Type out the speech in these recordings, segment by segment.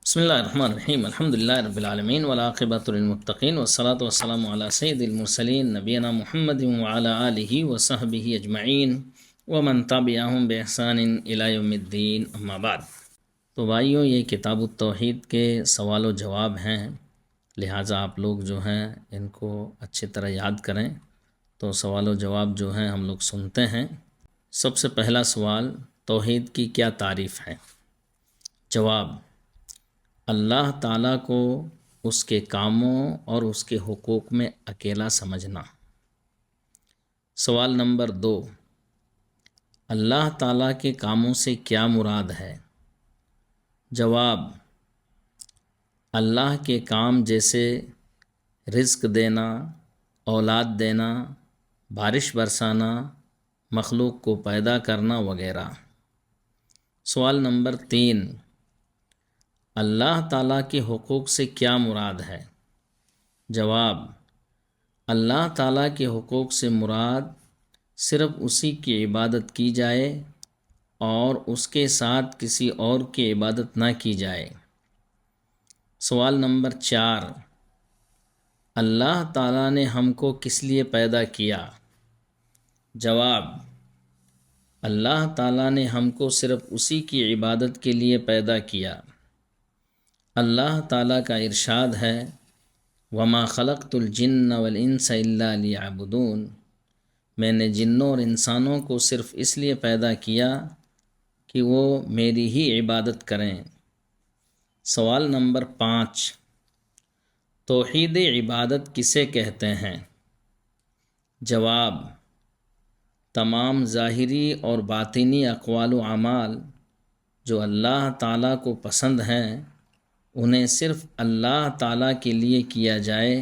بسم اللہ الرحمن الرحیم الحمد للہ رب العالمین والعاقبۃ للمتقین والصلاۃ والسلام علی سید المرسلین نبینا محمد وعلی آلہ وصحبہ اجمعین ومن تبعہم بإحسان الی یوم الدین اما بعد۔ تو بھائیوں، یہ کتاب التوحید کے سوال و جواب ہیں، لہٰذا آپ لوگ جو ہیں ان کو اچھی طرح یاد کریں۔ تو سوال و جواب جو ہیں ہم لوگ سنتے ہیں۔ سب سے پہلا سوال، توحید کی کیا تعریف ہے؟ جواب: اللہ تعالیٰ کو اس کے کاموں اور اس کے حقوق میں اکیلا سمجھنا۔ سوال نمبر 2، اللہ تعالیٰ کے کاموں سے کیا مراد ہے؟ جواب: اللہ کے کام جیسے رزق دینا، اولاد دینا، بارش برسانا، مخلوق کو پیدا کرنا وغیرہ۔ سوال نمبر 3، اللہ تعالیٰ کے حقوق سے کیا مراد ہے؟ جواب: اللہ تعالیٰ کے حقوق سے مراد صرف اسی کی عبادت کی جائے اور اس کے ساتھ کسی اور کی عبادت نہ کی جائے۔ سوال نمبر 4، اللہ تعالیٰ نے ہم کو کس لیے پیدا کیا؟ جواب: اللہ تعالیٰ نے ہم کو صرف اسی کی عبادت کے لیے پیدا کیا۔ اللہ تعالیٰ کا ارشاد ہے: وَمَا خَلَقْتُ الْجِنَّ وَالْإِنسَ إِلَّا لِيَعْبُدُونَ، میں نے جنوں اور انسانوں کو صرف اس لیے پیدا کیا کہ وہ میری ہی عبادت کریں۔ سوال نمبر 5، توحید عبادت کسے کہتے ہیں؟ جواب: تمام ظاہری اور باطنی اقوال و اعمال جو اللہ تعالیٰ کو پسند ہیں انہیں صرف اللہ تعالیٰ کے لیے کیا جائے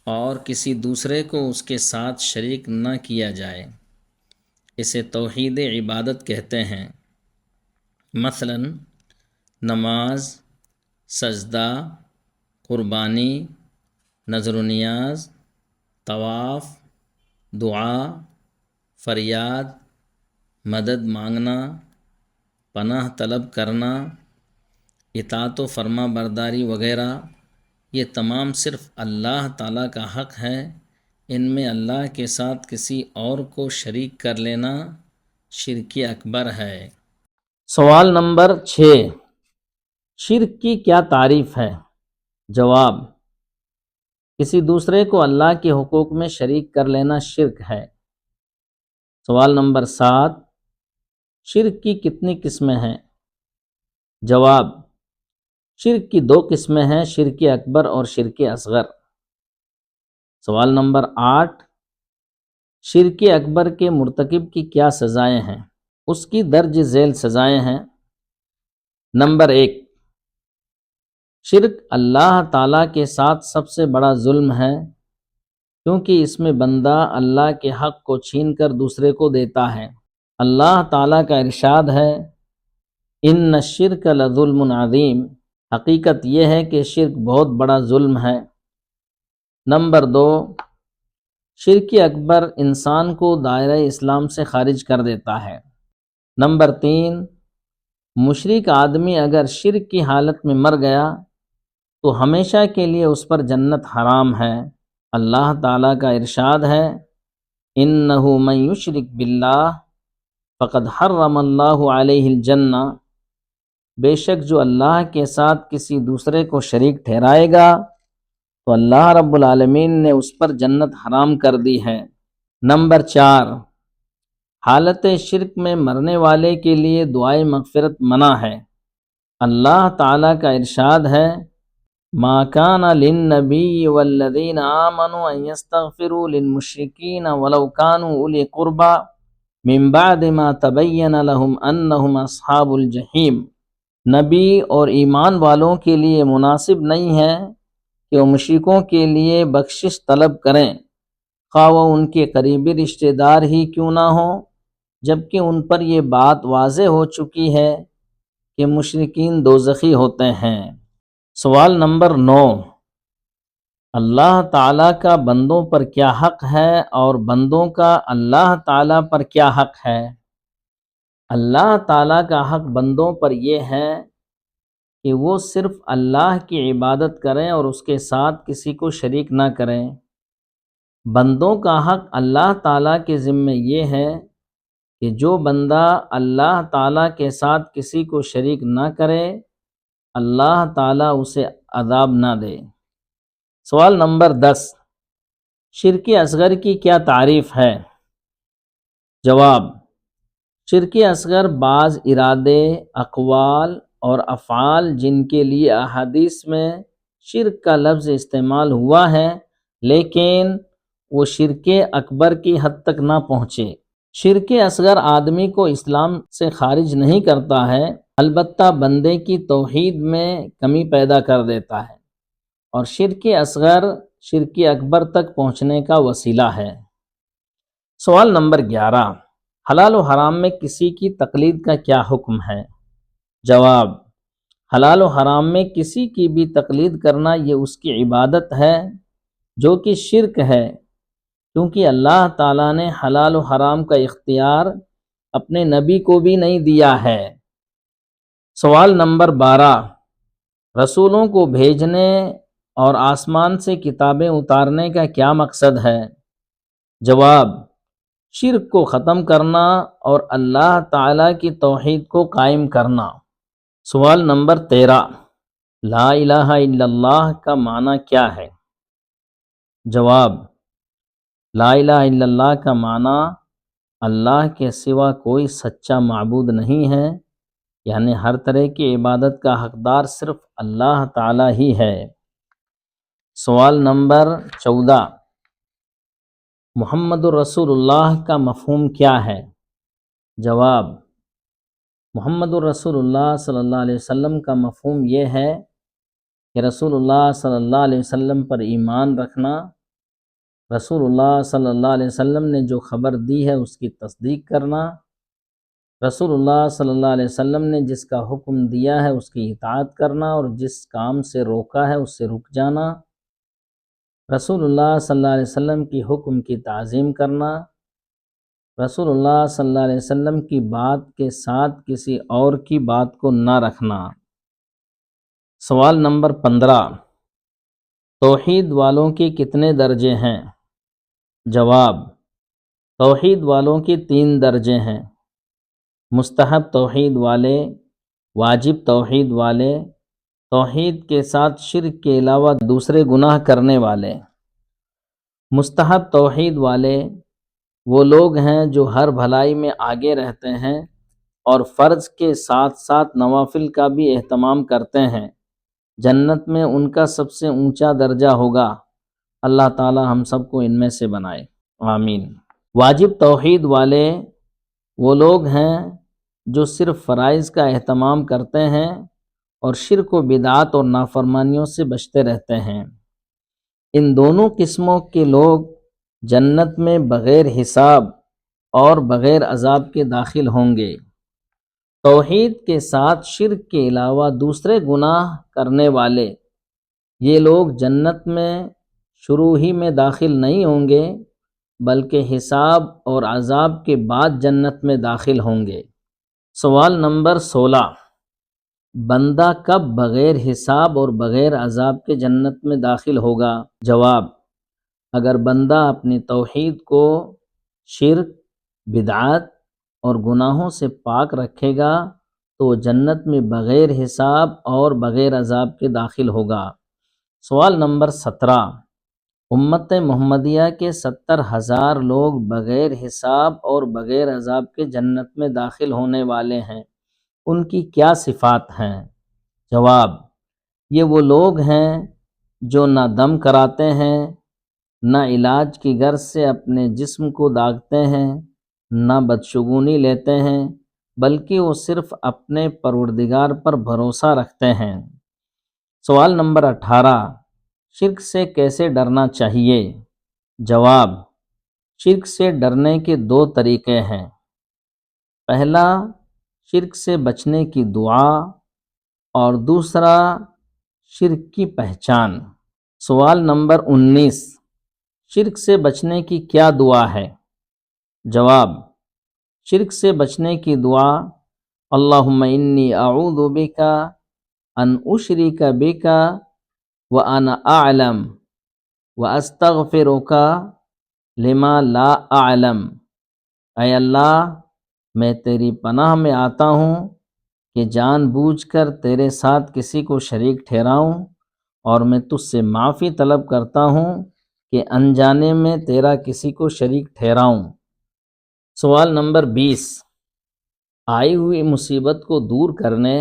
اور کسی دوسرے کو اس کے ساتھ شریک نہ کیا جائے، اسے توحید عبادت کہتے ہیں۔ مثلا نماز، سجدہ، قربانی، نذر و نیاز، طواف، دعا، فریاد، مدد مانگنا، پناہ طلب کرنا، اطاعت و فرما برداری وغیرہ، یہ تمام صرف اللہ تعالیٰ کا حق ہے۔ ان میں اللہ کے ساتھ کسی اور کو شریک کر لینا شرک اکبر ہے۔ سوال نمبر 6، شرک کی کیا تعریف ہے؟ جواب: کسی دوسرے کو اللہ کے حقوق میں شریک کر لینا شرک ہے۔ سوال نمبر 7، شرک کی کتنی قسمیں ہیں؟ جواب: شرک کی 2 قسمیں ہیں، شرک اکبر اور شرک اصغر۔ سوال نمبر 8، شرک اکبر کے مرتکب کی کیا سزائیں ہیں؟ اس کی درج ذیل سزائیں ہیں۔ نمبر 1، شرک اللہ تعالیٰ کے ساتھ سب سے بڑا ظلم ہے، کیونکہ اس میں بندہ اللہ کے حق کو چھین کر دوسرے کو دیتا ہے۔ اللہ تعالیٰ کا ارشاد ہے: ان الشرک لظلم عظیم، حقیقت یہ ہے کہ شرک بہت بڑا ظلم ہے۔ نمبر 2، شرک اکبر انسان کو دائرہ اسلام سے خارج کر دیتا ہے۔ نمبر 3، مشرک آدمی اگر شرک کی حالت میں مر گیا تو ہمیشہ کے لیے اس پر جنت حرام ہے۔ اللہ تعالیٰ کا ارشاد ہے: انہ من یشرک باللہ فقد حرم اللہ علیہ الجنہ، بے شک جو اللہ کے ساتھ کسی دوسرے کو شریک ٹھہرائے گا تو اللہ رب العالمین نے اس پر جنت حرام کر دی ہے۔ نمبر 4، حالت شرک میں مرنے والے کے لیے دعائے مغفرت منع ہے۔ اللہ تعالیٰ کا ارشاد ہے: ما کان للنبی والذین آمنوا ان یستغفروا للمشرکین ولو کانوا اولی قربی من بعد ما تبین لهم انہم اصحاب الجحیم، نبی اور ایمان والوں کے لیے مناسب نہیں ہے کہ وہ مشرکوں کے لیے بخشش طلب کریں، خواہ وہ ان کے قریبی رشتہ دار ہی کیوں نہ ہوں، جبکہ ان پر یہ بات واضح ہو چکی ہے کہ مشرکین دوزخی ہوتے ہیں۔ سوال نمبر 9، اللہ تعالیٰ کا بندوں پر کیا حق ہے اور بندوں کا اللہ تعالیٰ پر کیا حق ہے؟ اللہ تعالیٰ کا حق بندوں پر یہ ہے کہ وہ صرف اللہ کی عبادت کریں اور اس کے ساتھ کسی کو شریک نہ کریں۔ بندوں کا حق اللہ تعالیٰ کے ذمے یہ ہے کہ جو بندہ اللہ تعالیٰ کے ساتھ کسی کو شریک نہ کرے، اللہ تعالیٰ اسے عذاب نہ دے۔ سوال نمبر 10، شرک اصغر کی کیا تعریف ہے؟ جواب: شرک اصغر بعض ارادے، اقوال اور افعال جن کے لیے احادیث میں شرک کا لفظ استعمال ہوا ہے لیکن وہ شرک اکبر کی حد تک نہ پہنچے۔ شرک اصغر آدمی کو اسلام سے خارج نہیں کرتا ہے، البتہ بندے کی توحید میں کمی پیدا کر دیتا ہے، اور شرک اصغر شرک اکبر تک پہنچنے کا وسیلہ ہے۔ سوال نمبر 11، حلال و حرام میں کسی کی تقلید کا کیا حکم ہے؟ جواب: حلال و حرام میں کسی کی بھی تقلید کرنا یہ اس کی عبادت ہے جو کہ شرک ہے، کیونکہ اللہ تعالیٰ نے حلال و حرام کا اختیار اپنے نبی کو بھی نہیں دیا ہے۔ سوال نمبر 12، رسولوں کو بھیجنے اور آسمان سے کتابیں اتارنے کا کیا مقصد ہے؟ جواب: شرک کو ختم کرنا اور اللہ تعالیٰ کی توحید کو قائم کرنا۔ سوال نمبر 13، لا الہ الا اللہ کا معنی کیا ہے؟ جواب: لا الہ الا اللہ کا معنی اللہ کے سوا کوئی سچا معبود نہیں ہے، یعنی ہر طرح کی عبادت کا حقدار صرف اللہ تعالیٰ ہی ہے۔ سوال نمبر 14، محمد الرسول اللہ کا مفہوم کیا ہے؟ جواب: محمد الرسول اللہ صلی اللہ علیہ وسلم کا مفہوم یہ ہے کہ رسول اللہ صلی اللہ علیہ وسلم پر ایمان رکھنا، رسول اللہ صلی اللہ علیہ وسلم نے جو خبر دی ہے اس کی تصدیق کرنا، رسول اللہ صلی اللہ علیہ وسلم نے جس کا حکم دیا ہے اس کی اطاعت کرنا اور جس کام سے روکا ہے اس سے رک جانا، رسول اللہ صلی اللہ علیہ وسلم کی حکم کی تعظیم کرنا، رسول اللہ صلی اللہ علیہ وسلم کی بات کے ساتھ کسی اور کی بات کو نہ رکھنا۔ سوال نمبر 15، توحید والوں کے کتنے درجے ہیں؟ جواب: توحید والوں کے 3 درجے ہیں: مستحب توحید والے، واجب توحید والے، توحید کے ساتھ شرک کے علاوہ دوسرے گناہ کرنے والے۔ مستحب توحید والے وہ لوگ ہیں جو ہر بھلائی میں آگے رہتے ہیں اور فرض کے ساتھ ساتھ نوافل کا بھی اہتمام کرتے ہیں، جنت میں ان کا سب سے اونچا درجہ ہوگا۔ اللہ تعالی ہم سب کو ان میں سے بنائے، آمین۔ واجب توحید والے وہ لوگ ہیں جو صرف فرائض کا اہتمام کرتے ہیں اور شرک و بدعات اور نافرمانیوں سے بچتے رہتے ہیں۔ ان دونوں قسموں کے لوگ جنت میں بغیر حساب اور بغیر عذاب کے داخل ہوں گے۔ توحید کے ساتھ شرک کے علاوہ دوسرے گناہ کرنے والے یہ لوگ جنت میں شروع ہی میں داخل نہیں ہوں گے بلکہ حساب اور عذاب کے بعد جنت میں داخل ہوں گے۔ سوال نمبر 16، بندہ کب بغیر حساب اور بغیر عذاب کے جنت میں داخل ہوگا؟ جواب: اگر بندہ اپنی توحید کو شرک، بدعات اور گناہوں سے پاک رکھے گا تو وہ جنت میں بغیر حساب اور بغیر عذاب کے داخل ہوگا۔ سوال نمبر 17، امت محمدیہ کے 70,000 لوگ بغیر حساب اور بغیر عذاب کے جنت میں داخل ہونے والے ہیں، ان کی کیا صفات ہیں؟ جواب: یہ وہ لوگ ہیں جو نہ دم کراتے ہیں، نہ علاج کی غرض سے اپنے جسم کو داغتے ہیں، نہ بدشگونی لیتے ہیں، بلکہ وہ صرف اپنے پروردگار پر بھروسہ رکھتے ہیں۔ سوال نمبر 18، شرک سے کیسے ڈرنا چاہیے؟ جواب: شرک سے ڈرنے کے 2 طریقے ہیں۔ پہلا، شرک سے بچنے کی دعا، اور دوسرا شرک کی پہچان۔ سوال نمبر 19، شرک سے بچنے کی کیا دعا ہے؟ جواب: شرک سے بچنے کی دعا اللہم انی اعوذ بک ان اشرک بک وانا اعلم واستغفرک لما لا اعلم۔ اے اللہ، میں تیری پناہ میں آتا ہوں کہ جان بوجھ کر تیرے ساتھ کسی کو شریک ٹھہراؤں، اور میں تجھ سے معافی طلب کرتا ہوں کہ انجانے میں تیرا کسی کو شریک ٹھہراؤں۔ سوال نمبر 20، آئی ہوئی مصیبت کو دور کرنے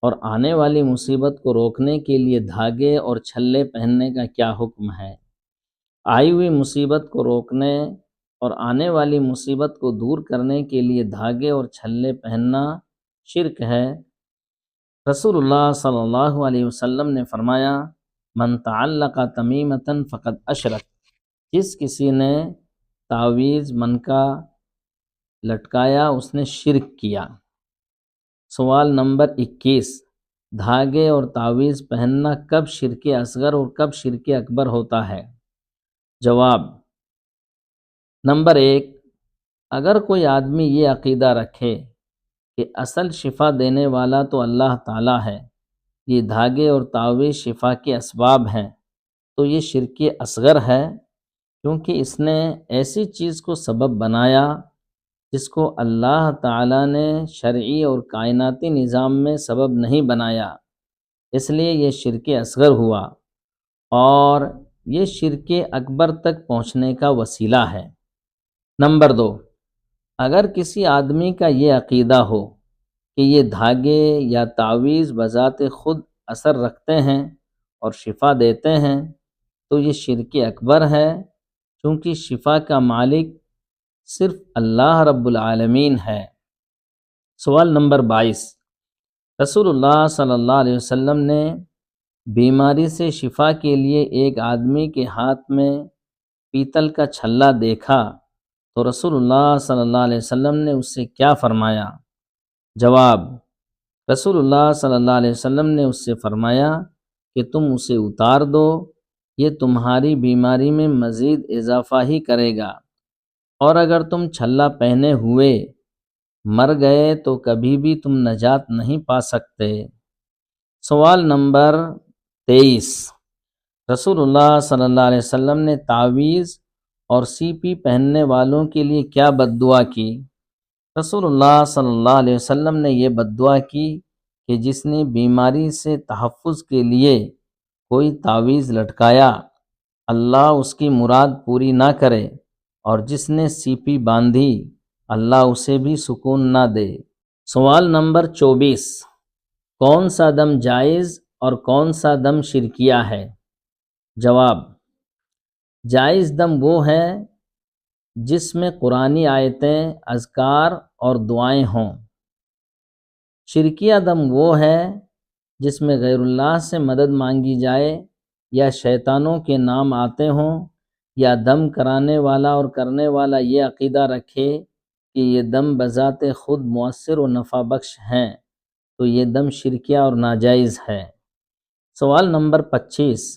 اور آنے والی مصیبت کو روکنے کے لیے دھاگے اور چھلے پہننے کا کیا حکم ہے؟ آئی ہوئی مصیبت کو روکنے اور آنے والی مصیبت کو دور کرنے کے لیے دھاگے اور چھلے پہننا شرک ہے۔ رسول اللہ صلی اللہ علیہ وسلم نے فرمایا، من تعلق تمیمۃ فقد اشرک، جس کسی نے تعویذ منکا لٹکایا اس نے شرک کیا۔ سوال نمبر 21، دھاگے اور تعویذ پہننا کب شرک اصغر اور کب شرک اکبر ہوتا ہے؟ جواب، نمبر 1، اگر کوئی آدمی یہ عقیدہ رکھے کہ اصل شفا دینے والا تو اللہ تعالیٰ ہے، یہ دھاگے اور تعویذ شفا کے اسباب ہیں، تو یہ شرک اصغر ہے، کیونکہ اس نے ایسی چیز کو سبب بنایا جس کو اللہ تعالیٰ نے شرعی اور کائناتی نظام میں سبب نہیں بنایا، اس لیے یہ شرک اصغر ہوا، اور یہ شرک اکبر تک پہنچنے کا وسیلہ ہے۔ نمبر 2، اگر کسی آدمی کا یہ عقیدہ ہو کہ یہ دھاگے یا تعویذ بذات خود اثر رکھتے ہیں اور شفا دیتے ہیں، تو یہ شرک اکبر ہے، کیونکہ شفا کا مالک صرف اللہ رب العالمین ہے۔ سوال نمبر 22، رسول اللہ صلی اللہ علیہ وسلم نے بیماری سے شفا کے لیے ایک آدمی کے ہاتھ میں پیتل کا چھلا دیکھا تو رسول اللہ صلی اللہ علیہ وسلم نے اس سے کیا فرمایا؟ جواب، رسول اللہ صلی اللہ علیہ وسلم نے اس سے فرمایا کہ تم اسے اتار دو، یہ تمہاری بیماری میں مزید اضافہ ہی کرے گا، اور اگر تم چھلا پہنے ہوئے مر گئے تو کبھی بھی تم نجات نہیں پا سکتے۔ سوال نمبر 23، رسول اللہ صلی اللہ علیہ وسلم نے تعویذ اور سی پی پہننے والوں کے لیے کیا بد دعا کی؟ رسول اللہ صلی اللہ علیہ وسلم نے یہ بد دعا کی کہ جس نے بیماری سے تحفظ کے لیے کوئی تعویذ لٹکایا، اللہ اس کی مراد پوری نہ کرے، اور جس نے سی پی باندھی، اللہ اسے بھی سکون نہ دے۔ سوال نمبر 24، کون سا دم جائز اور کون سا دم شرکیہ ہے؟ جواب، جائز دم وہ ہے جس میں قرآنی آیتیں، اذکار اور دعائیں ہوں۔ شرکیہ دم وہ ہے جس میں غیر اللہ سے مدد مانگی جائے یا شیطانوں کے نام آتے ہوں، یا دم کرانے والا اور کرنے والا یہ عقیدہ رکھے کہ یہ دم بذات خود مؤثر و نفع بخش ہیں، تو یہ دم شرکیہ اور ناجائز ہے۔ سوال نمبر 25،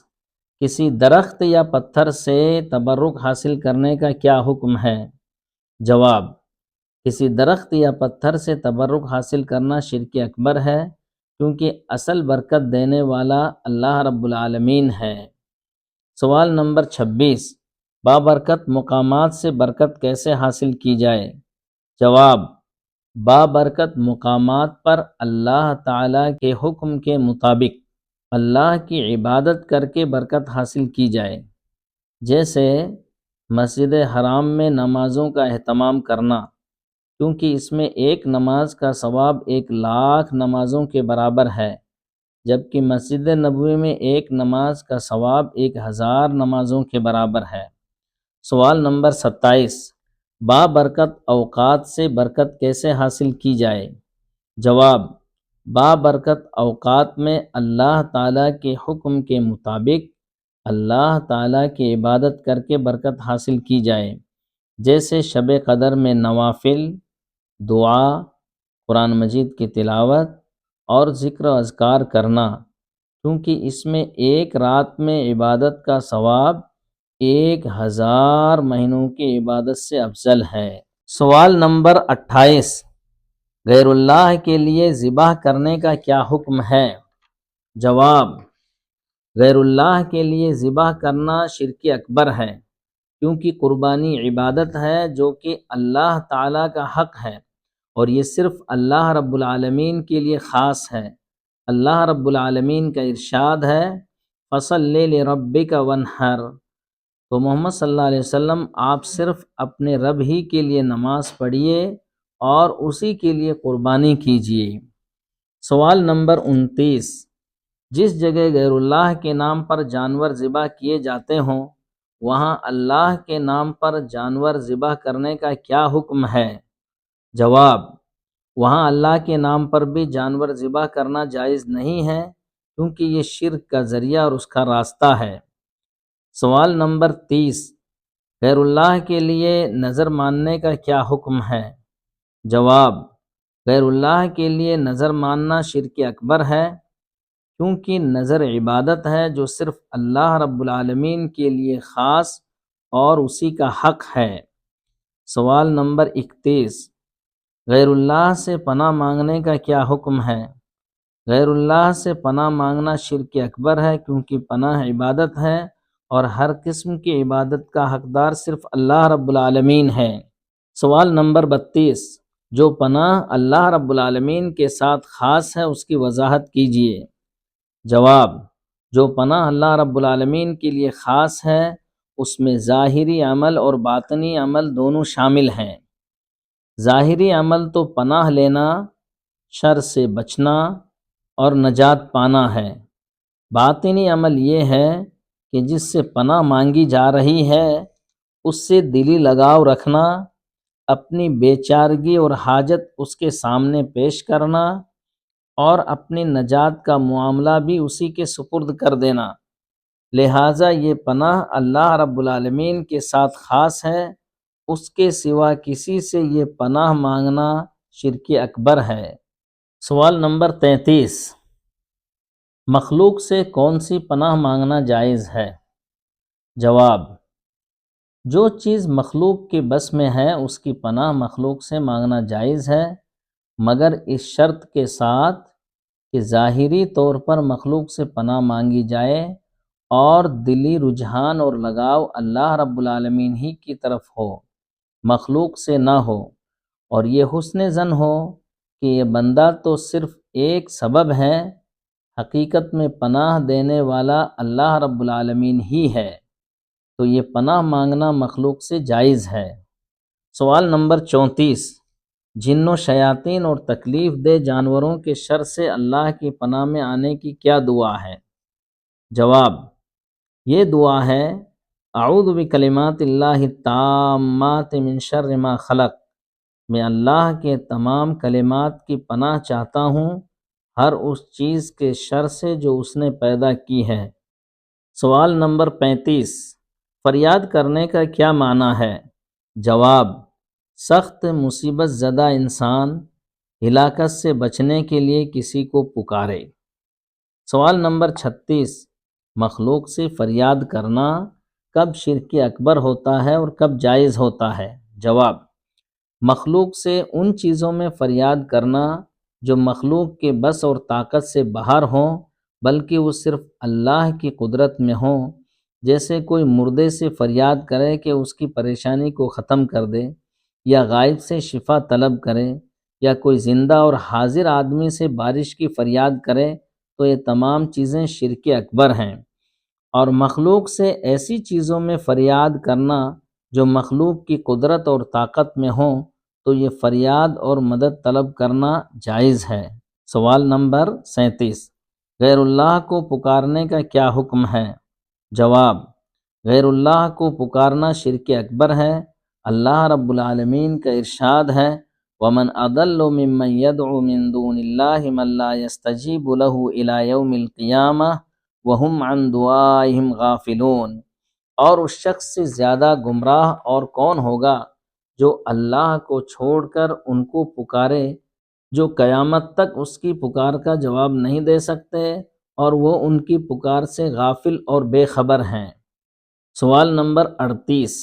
کسی درخت یا پتھر سے تبرک حاصل کرنے کا کیا حکم ہے؟ جواب، کسی درخت یا پتھر سے تبرک حاصل کرنا شرک اکبر ہے، کیونکہ اصل برکت دینے والا اللہ رب العالمین ہے۔ سوال نمبر 26، بابرکت مقامات سے برکت کیسے حاصل کی جائے؟ جواب، بابرکت مقامات پر اللہ تعالیٰ کے حکم کے مطابق اللہ کی عبادت کر کے برکت حاصل کی جائے، جیسے مسجد حرام میں نمازوں کا اہتمام کرنا، کیونکہ اس میں ایک نماز کا ثواب 1,00,000 نمازوں کے برابر ہے، جبکہ مسجد نبوی میں ایک نماز کا ثواب 1,000 نمازوں کے برابر ہے۔ سوال نمبر 27، بابرکت اوقات سے برکت کیسے حاصل کی جائے؟ جواب، بابرکت اوقات میں اللہ تعالیٰ کے حکم کے مطابق اللہ تعالیٰ کی عبادت کر کے برکت حاصل کی جائے، جیسے شب قدر میں نوافل، دعا، قرآن مجید کی تلاوت اور ذکر و اذکار کرنا، کیونکہ اس میں ایک رات میں عبادت کا ثواب 1,000 مہینوں کی عبادت سے افضل ہے۔ سوال نمبر 28، غیر اللہ کے لیے ذبح کرنے کا کیا حکم ہے؟ جواب: غیر اللہ کے لیے ذبح کرنا شرک اکبر ہے، کیونکہ قربانی عبادت ہے جو کہ اللہ تعالیٰ کا حق ہے، اور یہ صرف اللہ رب العالمین کے لیے خاص ہے۔ اللہ رب العالمین کا ارشاد ہے، فَصَلِّ لِرَبِّكَ وَانْحَرْ۔ تو محمد صلی اللہ علیہ وسلم آپ صرف اپنے رب ہی کے لیے نماز پڑھیے اور اسی کے لیے قربانی کیجیے۔ سوال نمبر 29، جس جگہ غیر اللہ کے نام پر جانور ذبح کیے جاتے ہوں وہاں اللہ کے نام پر جانور ذبح کرنے کا کیا حکم ہے؟ جواب: وہاں اللہ کے نام پر بھی جانور ذبح کرنا جائز نہیں ہے، کیونکہ یہ شرک کا ذریعہ اور اس کا راستہ ہے۔ سوال نمبر 30، غیر اللہ کے لیے نظر ماننے کا کیا حکم ہے؟ جواب: غیر اللہ کے لیے نظر ماننا شرک اکبر ہے، کیونکہ نظر عبادت ہے جو صرف اللہ رب العالمین کے لیے خاص اور اسی کا حق ہے۔ سوال نمبر 31، غیر اللہ سے پناہ مانگنے کا کیا حکم ہے؟ غیر اللہ سے پناہ مانگنا شرک اکبر ہے، کیونکہ پناہ عبادت ہے اور ہر قسم کی عبادت کا حقدار صرف اللہ رب العالمین ہے۔ سوال نمبر 32، جو پناہ اللہ رب العالمین کے ساتھ خاص ہے اس کی وضاحت کیجیے۔ جواب: جو پناہ اللہ رب العالمین کے لیے خاص ہے اس میں ظاہری عمل اور باطنی عمل دونوں شامل ہیں۔ ظاہری عمل تو پناہ لینا، شر سے بچنا اور نجات پانا ہے۔ باطنی عمل یہ ہے کہ جس سے پناہ مانگی جا رہی ہے اس سے دلی لگاؤ رکھنا، اپنی بے چارگی اور حاجت اس کے سامنے پیش کرنا اور اپنی نجات کا معاملہ بھی اسی کے سپرد کر دینا۔ لہٰذا یہ پناہ اللہ رب العالمین کے ساتھ خاص ہے، اس کے سوا کسی سے یہ پناہ مانگنا شرک اکبر ہے۔ سوال نمبر 33، مخلوق سے کون سی پناہ مانگنا جائز ہے؟ جواب: جو چیز مخلوق کے بس میں ہے اس کی پناہ مخلوق سے مانگنا جائز ہے، مگر اس شرط کے ساتھ کہ ظاہری طور پر مخلوق سے پناہ مانگی جائے اور دلی رجحان اور لگاؤ اللہ رب العالمین ہی کی طرف ہو، مخلوق سے نہ ہو، اور یہ حسن ظن ہو کہ یہ بندہ تو صرف ایک سبب ہے، حقیقت میں پناہ دینے والا اللہ رب العالمین ہی ہے، تو یہ پناہ مانگنا مخلوق سے جائز ہے۔ سوال نمبر 34، جن و شیاطین اور تکلیف دہ جانوروں کے شر سے اللہ کی پناہ میں آنے کی کیا دعا ہے؟ جواب: یہ دعا ہے، اعوذ بکلمات اللہ التامات من شر ما خلق۔ میں اللہ کے تمام کلمات کی پناہ چاہتا ہوں ہر اس چیز کے شر سے جو اس نے پیدا کی ہے۔ سوال نمبر 35، فریاد کرنے کا کیا معنی ہے؟ جواب: سخت مصیبت زدہ انسان ہلاکت سے بچنے کے لیے کسی کو پکارے۔ سوال نمبر 36، مخلوق سے فریاد کرنا کب شرک اکبر ہوتا ہے اور کب جائز ہوتا ہے؟ جواب: مخلوق سے ان چیزوں میں فریاد کرنا جو مخلوق کے بس اور طاقت سے باہر ہوں، بلکہ وہ صرف اللہ کی قدرت میں ہوں، جیسے کوئی مردے سے فریاد کرے کہ اس کی پریشانی کو ختم کر دے، یا غائب سے شفا طلب کرے، یا کوئی زندہ اور حاضر آدمی سے بارش کی فریاد کرے، تو یہ تمام چیزیں شرک اکبر ہیں۔ اور مخلوق سے ایسی چیزوں میں فریاد کرنا جو مخلوق کی قدرت اور طاقت میں ہوں، تو یہ فریاد اور مدد طلب کرنا جائز ہے۔ سوال نمبر 37، غیر اللہ کو پکارنے کا کیا حکم ہے؟ جواب: غیر اللہ کو پکارنا شرک اکبر ہے۔ اللہ رب العالمین کا ارشاد ہے، وَمَنْ أَضَلُّ مِمَّنْ يَدْعُو مِن دُونِ اللَّهِ مَن لَّا يَسْتَجِيبُ لَهُ إِلَىٰ يَوْمِ الْقِيَامَةِ وَهُمْ عَن دُعَائِهِمْ غَافِلُونَ۔ اور اس شخص سے زیادہ گمراہ اور کون ہوگا جو اللہ کو چھوڑ کر ان کو پکارے جو قیامت تک اس کی پکار کا جواب نہیں دے سکتے اور وہ ان کی پکار سے غافل اور بے خبر ہیں۔ سوال نمبر 38،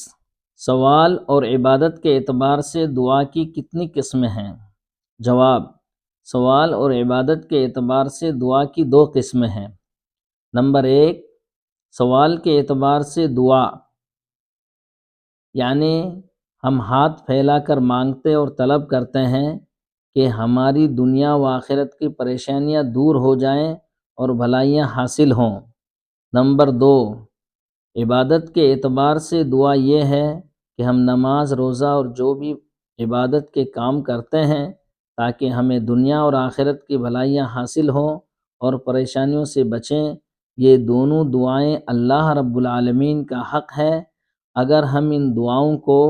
سوال اور عبادت کے اعتبار سے دعا کی کتنی قسمیں ہیں؟ جواب: سوال اور عبادت کے اعتبار سے دعا کی دو قسمیں ہیں۔ نمبر 1، سوال کے اعتبار سے دعا، یعنی ہم ہاتھ پھیلا کر مانگتے اور طلب کرتے ہیں کہ ہماری دنیا و آخرت کی پریشانیاں دور ہو جائیں اور بھلائیاں حاصل ہوں۔ نمبر 2، عبادت کے اعتبار سے دعا یہ ہے کہ ہم نماز، روزہ اور جو بھی عبادت کے کام کرتے ہیں تاکہ ہمیں دنیا اور آخرت کی بھلائیاں حاصل ہوں اور پریشانیوں سے بچیں۔ یہ دونوں دعائیں اللہ رب العالمین کا حق ہے۔ اگر ہم ان دعاؤں کو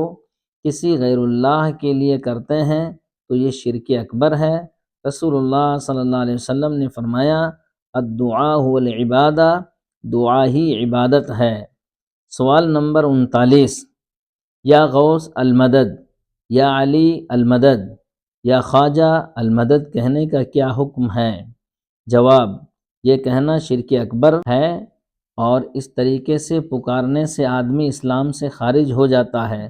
کسی غیر اللہ کے لیے کرتے ہیں تو یہ شرک اکبر ہے۔ رسول اللہ صلی اللہ علیہ وسلم نے فرمایا، الدعاء هو العبادہ، دعا ہی عبادت ہے۔ سوال نمبر 39، یا غوث المدد، یا علی المدد، یا خواجہ المدد کہنے کا کیا حکم ہے؟ جواب، یہ کہنا شرک اکبر ہے اور اس طریقے سے پکارنے سے آدمی اسلام سے خارج ہو جاتا ہے،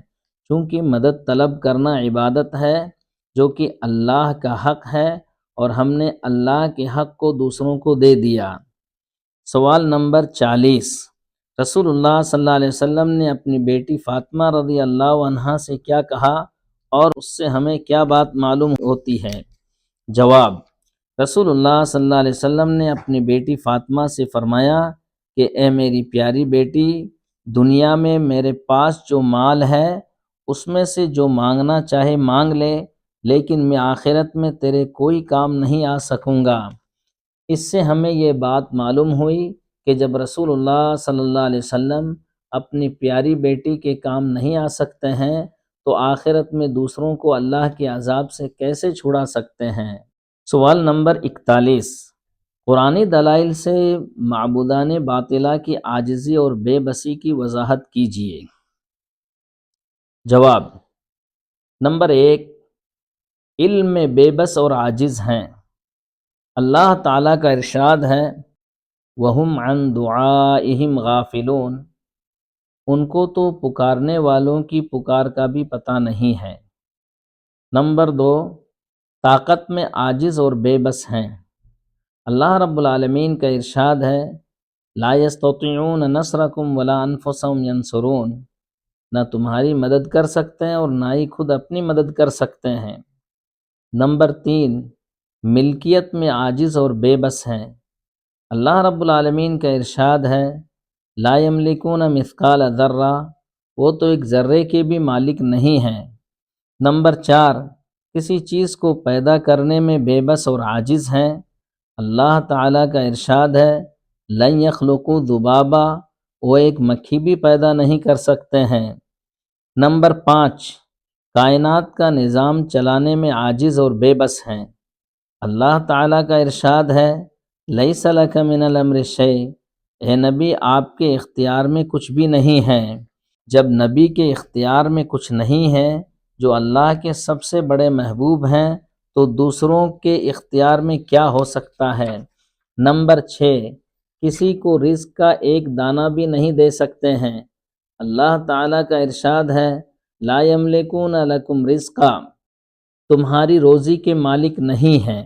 چونکہ مدد طلب کرنا عبادت ہے جو کہ اللہ کا حق ہے اور ہم نے اللہ کے حق کو دوسروں کو دے دیا۔ سوال نمبر 40، رسول اللہ صلی اللہ علیہ وسلم نے اپنی بیٹی فاطمہ رضی اللہ عنہا سے کیا کہا اور اس سے ہمیں کیا بات معلوم ہوتی ہے؟ جواب، رسول اللہ صلی اللہ علیہ وسلم نے اپنی بیٹی فاطمہ سے فرمایا کہ اے میری پیاری بیٹی، دنیا میں میرے پاس جو مال ہے اس میں سے جو مانگنا چاہے مانگ لے، لیکن میں آخرت میں تیرے کوئی کام نہیں آ سکوں گا۔ اس سے ہمیں یہ بات معلوم ہوئی کہ جب رسول اللہ صلی اللہ علیہ وسلم اپنی پیاری بیٹی کے کام نہیں آ سکتے ہیں تو آخرت میں دوسروں کو اللہ کے عذاب سے کیسے چھڑا سکتے ہیں؟ سوال نمبر 41، قرآنی دلائل سے معبودان باطلہ کی عاجزی اور بے بسی کی وضاحت کیجیے۔ جواب، نمبر 1، علم میں بے بس اور عاجز ہیں۔ اللہ تعالیٰ کا ارشاد ہے، وَهُمْ عَنْ دُعَائِهِمْ غَافِلُونَ، ان کو تو پکارنے والوں کی پکار کا بھی پتہ نہیں ہے۔ نمبر 2، طاقت میں عاجز اور بے بس ہیں۔ اللہ رب العالمین کا ارشاد ہے، لا يستطيعون نصركم ولا انفسهم ينصرون، نہ تمہاری مدد کر سکتے ہیں اور نہ ہی خود اپنی مدد کر سکتے ہیں۔ نمبر 3، ملکیت میں عاجز اور بے بس ہیں۔ اللہ رب العالمین کا ارشاد ہے، لا يملكون مثقال ذرہ، وہ تو ایک ذرے کے بھی مالک نہیں ہیں۔ نمبر 4، کسی چیز کو پیدا کرنے میں بے بس اور عاجز ہیں۔ اللہ تعالیٰ کا ارشاد ہے، لن يخلقوا ذبابا، وہ ایک مکھی بھی پیدا نہیں کر سکتے ہیں۔ نمبر 5، کائنات کا نظام چلانے میں عاجز اور بے بس ہیں۔ اللہ تعالیٰ کا ارشاد ہے، لیس لک من الامر شیء، اے نبی آپ کے اختیار میں کچھ بھی نہیں ہے۔ جب نبی کے اختیار میں کچھ نہیں ہے جو اللہ کے سب سے بڑے محبوب ہیں تو دوسروں کے اختیار میں کیا ہو سکتا ہے؟ نمبر 6، کسی کو رزق کا ایک دانہ بھی نہیں دے سکتے ہیں۔ اللہ تعالیٰ کا ارشاد ہے، لا یملکون لکم رزقا، تمہاری روزی کے مالک نہیں ہیں۔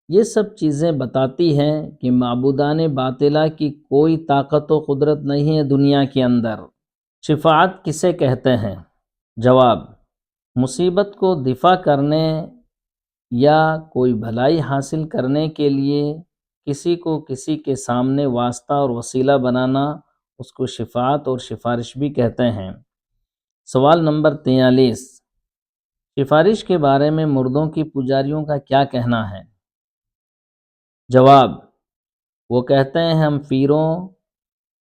یہ سب چیزیں بتاتی ہیں کہ معبودان باطلہ کی کوئی طاقت و قدرت نہیں ہے دنیا کے اندر۔ شفاعت کسے کہتے ہیں؟ جواب، مصیبت کو دفع کرنے یا کوئی بھلائی حاصل کرنے کے لیے کسی کو کسی کے سامنے واسطہ اور وسیلہ بنانا، اس کو شفاعت اور سفارش بھی کہتے ہیں۔ سوال نمبر 43، سفارش کے بارے میں مردوں کی پجاریوں کا کیا کہنا ہے؟ جواب، وہ کہتے ہیں ہم پیروں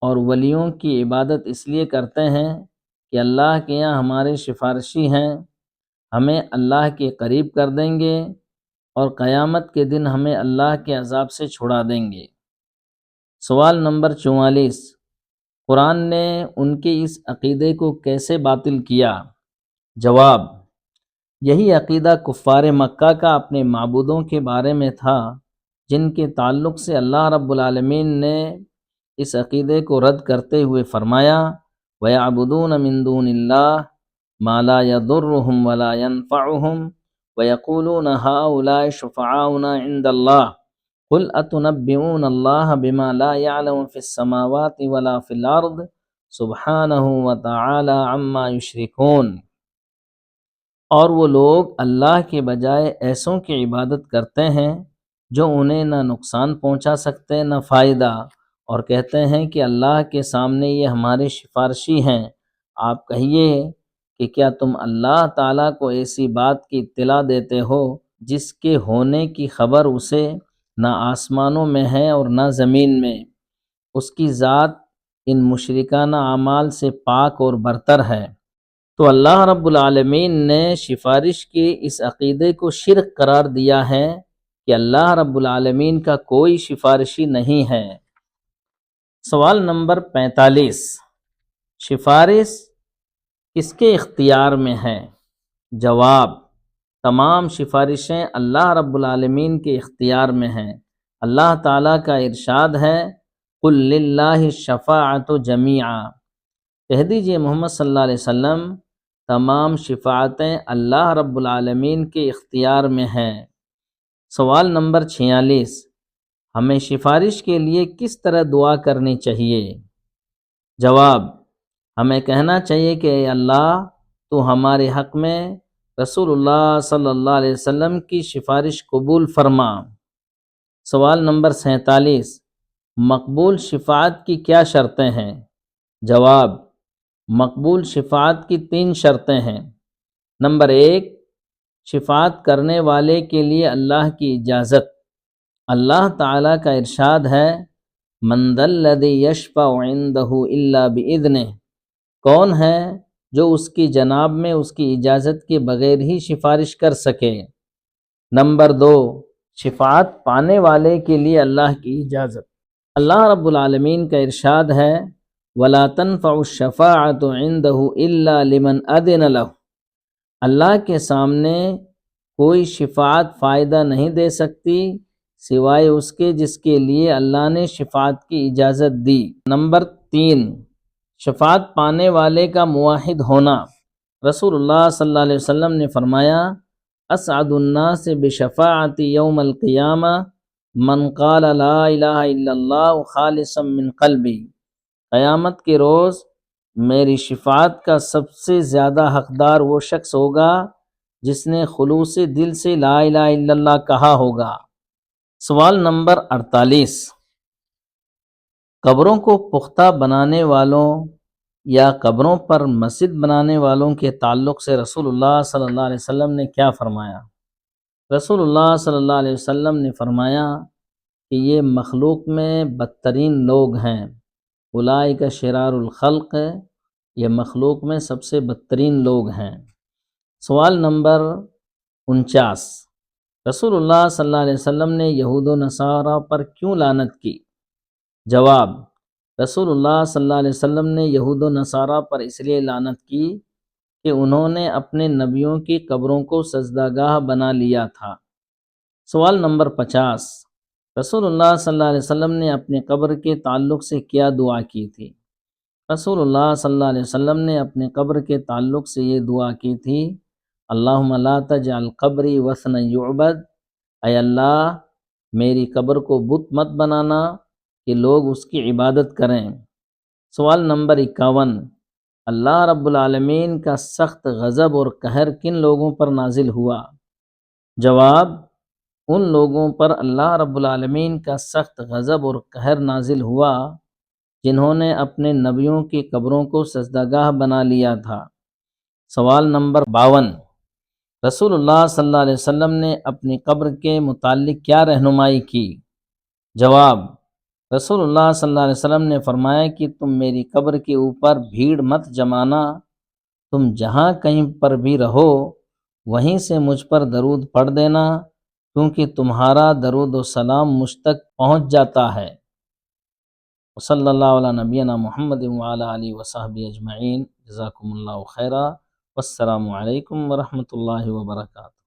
اور ولیوں کی عبادت اس لیے کرتے ہیں کہ اللہ کے یہاں ہمارے سفارشی ہیں، ہمیں اللہ کے قریب کر دیں گے اور قیامت کے دن ہمیں اللہ کے عذاب سے چھڑا دیں گے۔ سوال نمبر 44، قرآن نے ان کے اس عقیدے کو کیسے باطل کیا؟ جواب، یہی عقیدہ کفار مکہ کا اپنے معبودوں کے بارے میں تھا، جن کے تعلق سے اللہ رب العالمین نے اس عقیدے کو رد کرتے ہوئے فرمایا، وَيَعْبُدُونَ مِن دُونِ اللَّهِ مَا لَا يَضُرُّهُمْ وَلَا يَنفَعُهُمْ وَيَقُولُونَ هَؤُلَاءِ شُفَعَاؤُنَا عِندَ اللَّهِ قُلْ أَتُنَبِّئُونَ اللَّهَ بِمَا لَا يَعْلَمُ فِي السَّمَاوَاتِ وَلَا فِي الْأَرْضِ سُبْحَانَهُ وَتَعَالَى عَمَّا يُشْرِكُونَ۔ اور وہ لوگ اللہ کے بجائے ایسوں کی عبادت کرتے ہیں جو انہیں نہ نقصان پہنچا سکتے نہ فائدہ، اور کہتے ہیں کہ اللہ کے سامنے یہ ہمارے سفارشی ہیں۔ آپ کہیے کہ کیا تم اللہ تعالیٰ کو ایسی بات کی اطلاع دیتے ہو جس کے ہونے کی خبر اسے نہ آسمانوں میں ہے اور نہ زمین میں؟ اس کی ذات ان مشرکانہ اعمال سے پاک اور برتر ہے۔ تو اللہ رب العالمین نے سفارش کے اس عقیدے کو شرک قرار دیا ہے کہ اللہ رب العالمین کا کوئی سفارشی نہیں ہے۔ سوال نمبر 45، سفارش کس کے اختیار میں ہے؟ جواب: تمام سفارشیں اللہ رب العالمین کے اختیار میں ہیں۔ اللہ تعالیٰ کا ارشاد ہے: قُل لِلَّهِ الشَّفَاعَةُ جَمِيعًا، کہہ دیجئے محمد صلی اللہ علیہ وسلم، تمام شفاعتیں اللہ رب العالمین کے اختیار میں ہیں۔ سوال نمبر 46، ہمیں سفارش کے لیے کس طرح دعا کرنی چاہیے؟ جواب: ہمیں کہنا چاہیے کہ اے اللہ، تو ہمارے حق میں رسول اللہ صلی اللہ علیہ وسلم کی سفارش قبول فرما۔ سوال نمبر 47، مقبول شفاعت کی کیا شرطیں ہیں؟ جواب: مقبول شفاعت کی 3 شرطیں ہیں۔ نمبر 1، شفاعت کرنے والے کے لیے اللہ کی اجازت۔ اللہ تعالیٰ کا ارشاد ہے: من ذا الذی یشفع عندہ الا بإذنہ، کون ہے جو اس کی جناب میں اس کی اجازت کے بغیر ہی سفارش کر سکے؟ نمبر 2، شفاعت پانے والے کے لیے اللہ کی اجازت۔ اللہ رب العالمین کا ارشاد ہے: وَلَا تَنفَعُ الشَّفَاعَةُ عِندَهُ إِلَّا لِمَنْ أَذِنَ لَهُ، اللہ کے سامنے کوئی شفاعت فائدہ نہیں دے سکتی سوائے اس کے جس کے لیے اللہ نے شفاعت کی اجازت دی۔ نمبر 3، شفاعت پانے والے کا موحد ہونا۔ رسول اللہ صلی اللہ علیہ وسلم نے فرمایا: اسعد الناس بشفاعتی یوم القیامہ من قال لا الہ الا اللہ خالصا من قلبی، قیامت کے روز میری شفاعت کا سب سے زیادہ حقدار وہ شخص ہوگا جس نے خلوص دل سے لا الہ الا اللہ کہا ہوگا۔ سوال نمبر 48، قبروں کو پختہ بنانے والوں یا قبروں پر مسجد بنانے والوں کے تعلق سے رسول اللہ صلی اللہ علیہ وسلم نے کیا فرمایا؟ رسول اللہ صلی اللہ علیہ وسلم نے فرمایا کہ یہ مخلوق میں بدترین لوگ ہیں۔ اولئک شرار الخلق، یہ مخلوق میں سب سے بدترین لوگ ہیں۔ سوال نمبر 49، رسول اللہ صلی اللہ علیہ وسلم نے یہود و نصارہ پر کیوں لعنت کی؟ جواب: رسول اللہ صلی اللہ علیہ وسلم نے یہود و نصارہ پر اس لیے لعنت کی کہ انہوں نے اپنے نبیوں کی قبروں کو سجدہ گاہ بنا لیا تھا۔ سوال نمبر 50، رسول اللہ صلی اللہ علیہ وسلم نے اپنی قبر کے تعلق سے کیا دعا کی تھی؟ رسول اللہ صلی اللہ علیہ وسلم نے اپنے قبر کے تعلق سے یہ دعا کی تھی: اللہم لا تجعل قبری وثنا یعبد، اے اللہ میری قبر کو بت مت بنانا کہ لوگ اس کی عبادت کریں۔ سوال نمبر 51، اللہ رب العالمین کا سخت غضب اور قہر کن لوگوں پر نازل ہوا؟ جواب: ان لوگوں پر اللہ رب العالمین کا سخت غضب اور قہر نازل ہوا جنہوں نے اپنے نبیوں کی قبروں کو سجدہ گاہ بنا لیا تھا۔ سوال نمبر 52، رسول اللہ صلی اللہ علیہ وسلم نے اپنی قبر کے متعلق کیا رہنمائی کی؟ جواب: رسول اللہ صلی اللہ علیہ وسلم نے فرمایا کہ تم میری قبر کے اوپر بھیڑ مت جمانا، تم جہاں کہیں پر بھی رہو وہیں سے مجھ پر درود پڑھ دینا، کیونکہ تمہارا درود و سلام مجھ تک پہنچ جاتا ہے۔ صلی اللہ علیہ نبینا محمد وعلی آلہ وصحبہ اجمعین، جزاکم اللہ خیرا، والسلام علیکم ورحمۃ اللہ وبرکاتہ۔